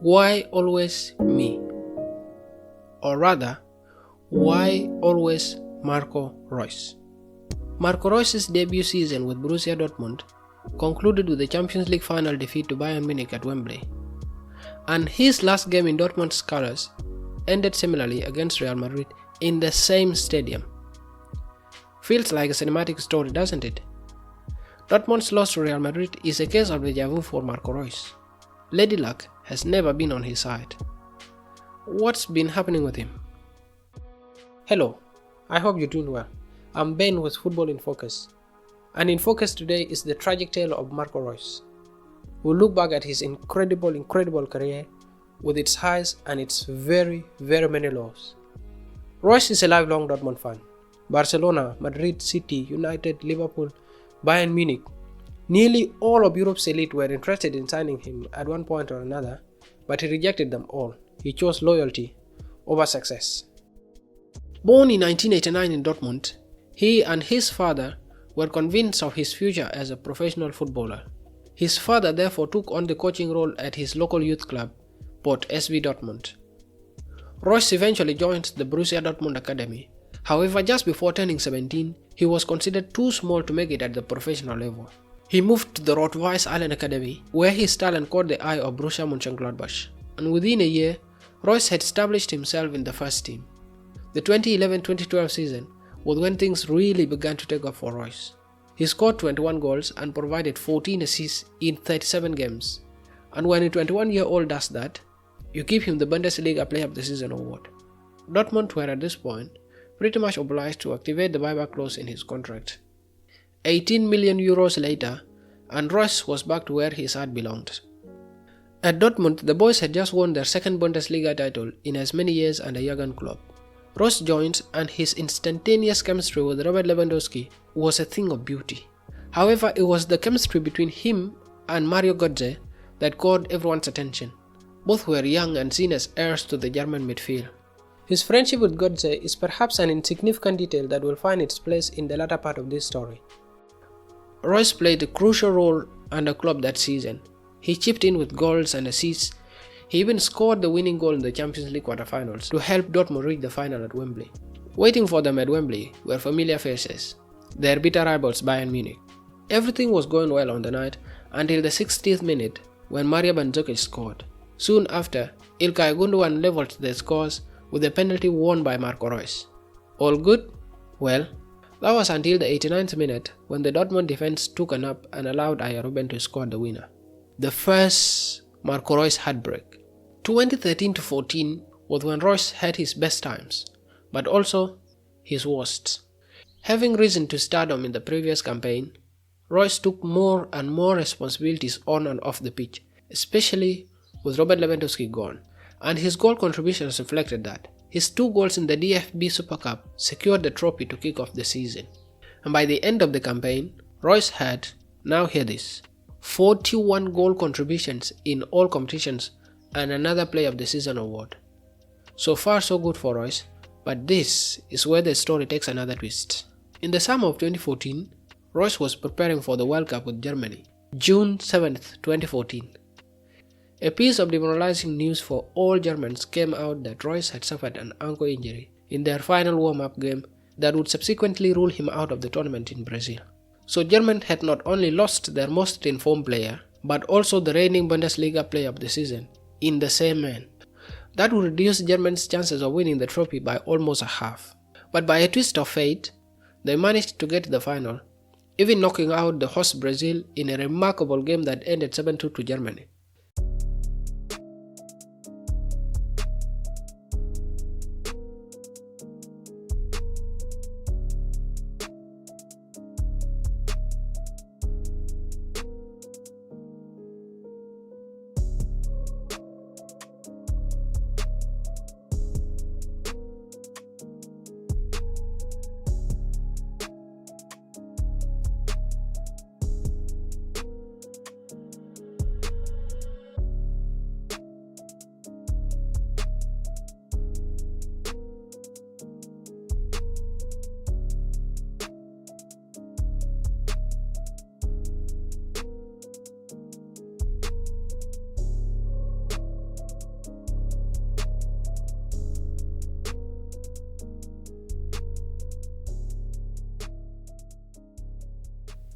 Why always me? Or rather, why always Marco Reus? Marco Reus's debut season with Borussia Dortmund concluded with the Champions League final defeat to Bayern Munich at Wembley. And his last game in Dortmund's colours ended similarly against Real Madrid in the same stadium. Feels like a cinematic story, doesn't it? Dortmund's loss to Real Madrid is a case of déjà vu for Marco Reus. Lady Luck has never been on his side. What's been happening with him? Hello, I hope you're doing well. I'm Ben with Football in Focus. And in focus today is the tragic tale of Marco Reus. We'll look back at his incredible career with its highs and its very many lows. Reus is a lifelong Dortmund fan. Barcelona, Madrid, City, United, Liverpool, Bayern Munich. Nearly all of Europe's elite were interested in signing him at one point or another, but he rejected them all. He chose loyalty over success. Born in 1989 in Dortmund, he and his father were convinced of his future as a professional footballer. His father therefore took on the coaching role at his local youth club, Port SV Dortmund. Reus eventually joined the Borussia Dortmund academy. However, just before turning 17, he was considered too small to make it at the professional level. He moved to the Rot-Weiss Island Academy, where his talent caught the eye of Borussia Mönchengladbach, and within a year, Reus had established himself in the first team. The 2011-2012 season was when things really began to take off for Reus. He scored 21 goals and provided 14 assists in 37 games. And when a 21-year-old does that, you give him the Bundesliga Player of the Season award. Dortmund were at this point pretty much obliged to activate the buyback clause in his contract. 18 million euros later, and Reus was back to where his heart belonged. At Dortmund, the boys had just won their second Bundesliga title in as many years under Jurgen Klopp. Reus joined, and his instantaneous chemistry with Robert Lewandowski was a thing of beauty. However, it was the chemistry between him and Mario Götze that caught everyone's attention. Both were young and seen as heirs to the German midfield. His friendship with Götze is perhaps an insignificant detail that will find its place in the latter part of this story. Reus played a crucial role under Klopp that season. He chipped in with goals and assists. He even scored the winning goal in the Champions League quarterfinals to help Dortmund reach the final at Wembley. Waiting for them at Wembley were familiar faces, their bitter rivals Bayern Munich. Everything was going well on the night until the 60th minute when Mario Mandzukic scored. Soon after, Ilkay Gundogan levelled the scores with a penalty won by Marco Reus. All good? Well, that was until the 89th minute when the Dortmund defense took a nap and allowed Arjen Robben to score the winner. The first Marco Reus heartbreak. 2013-14 was when Reus had his best times, but also his worst. Having risen to stardom in the previous campaign, Reus took more and more responsibilities on and off the pitch, especially with Robert Lewandowski gone, and his goal contributions reflected that. His 2 goals in the DFB Super Cup secured the trophy to kick off the season. And by the end of the campaign, Reus had, now hear this, 41 goal contributions in all competitions and another Player of the Season award. So far so good for Reus, but this is where the story takes another twist. In the summer of 2014, Reus was preparing for the World Cup with Germany. June 7th, 2014. A piece of demoralizing news for all Germans came out that Reus had suffered an ankle injury in their final warm-up game that would subsequently rule him out of the tournament in Brazil. So Germany had not only lost their most informed player, but also the reigning Bundesliga Player of the Season in the same man. That would reduce Germany's chances of winning the trophy by almost a half. But by a twist of fate, they managed to get to the final, even knocking out the host Brazil in a remarkable game that ended 7-2 to Germany.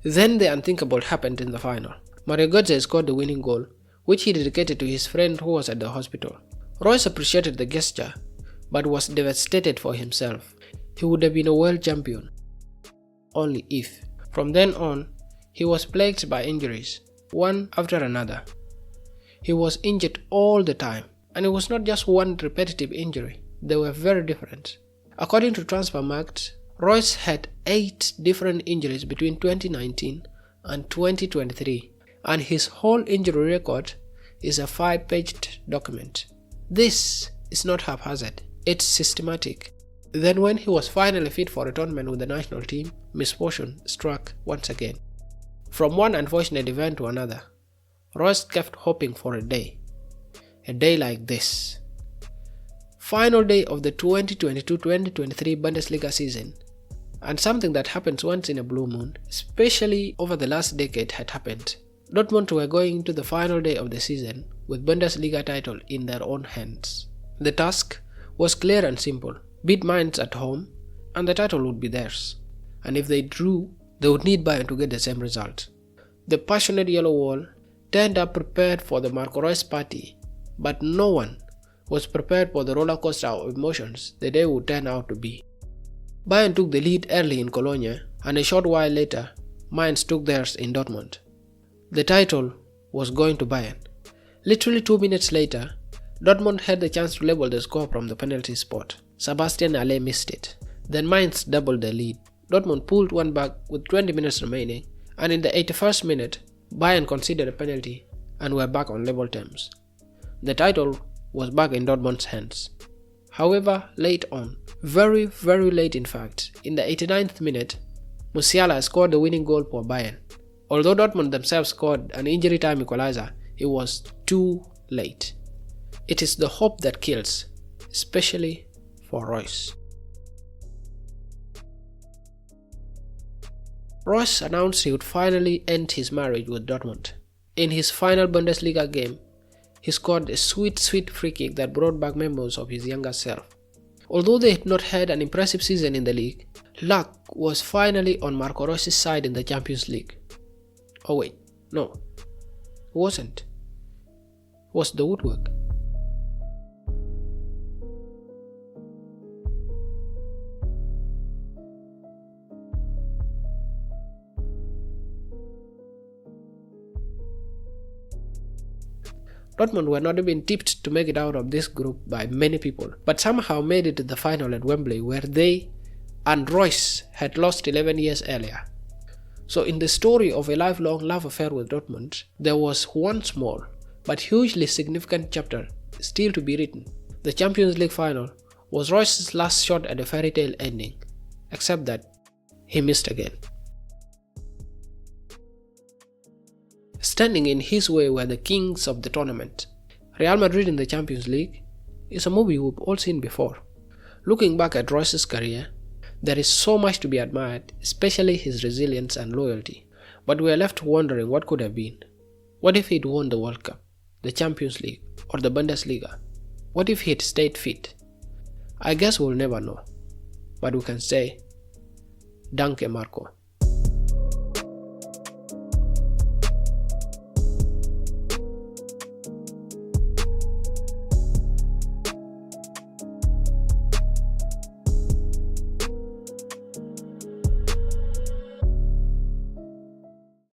Then the unthinkable happened in the final. Mario Götze scored the winning goal, which he dedicated to his friend who was at the hospital. Reus appreciated the gesture, but was devastated for himself. He would have been a world champion. Only if. From then on, he was plagued by injuries, one after another. He was injured all the time, and it was not just one repetitive injury. They were very different. According to Transfermarkt, Reus had 8 different injuries between 2019 and 2023, and his whole injury record is a 5-page document. This is not haphazard, it's systematic. Then when he was finally fit for a tournament with the national team, misfortune struck once again. From one unfortunate event to another, Reus kept hoping for a day like this. Final day of the 2022-2023 Bundesliga season, and something that happens once in a blue moon, especially over the last decade, had happened. Dortmund were going into the final day of the season with Bundesliga title in their own hands. The task was clear and simple: beat Mainz at home, and the title would be theirs. And if they drew, they would need Bayern to get the same result. The passionate yellow wall turned up prepared for the Marco Reus party, but no one was prepared for the roller coaster of emotions the day would turn out to be. Bayern took the lead early in Cologne, and a short while later, Mainz took theirs in Dortmund. The title was going to Bayern. Literally 2 minutes later, Dortmund had the chance to level the score from the penalty spot. Sebastian Haller missed it. Then Mainz doubled the lead. Dortmund pulled one back with 20 minutes remaining, and in the 81st minute, Bayern conceded a penalty and were back on level terms. The title was back in Dortmund's hands. However, late on, very late in fact, in the 89th minute, Musiala scored the winning goal for Bayern. Although Dortmund themselves scored an injury time equalizer, it was too late. It is the hope that kills, especially for Reus. Reus announced he would finally end his marriage with Dortmund. In his final Bundesliga game, he scored a sweet free kick that brought back memories of his younger self. Although they had not had an impressive season in the league, luck was finally on Marco Reus' side in the Champions League. Oh wait, no, it wasn't. It was the woodwork. Dortmund were not even tipped to make it out of this group by many people, but somehow made it to the final at Wembley, where they and Reus had lost 11 years earlier. So in the story of a lifelong love affair with Dortmund, there was one small but hugely significant chapter still to be written. The Champions League final was Reus' last shot at a fairy tale ending, except that he missed again. Standing in his way were the kings of the tournament. Real Madrid in the Champions League is a movie we've all seen before. Looking back at Reus' career, there is so much to be admired, especially his resilience and loyalty. But we are left wondering what could have been. What if he'd won the World Cup, the Champions League, or the Bundesliga? What if he'd stayed fit? I guess we'll never know. But we can say, Danke Marco.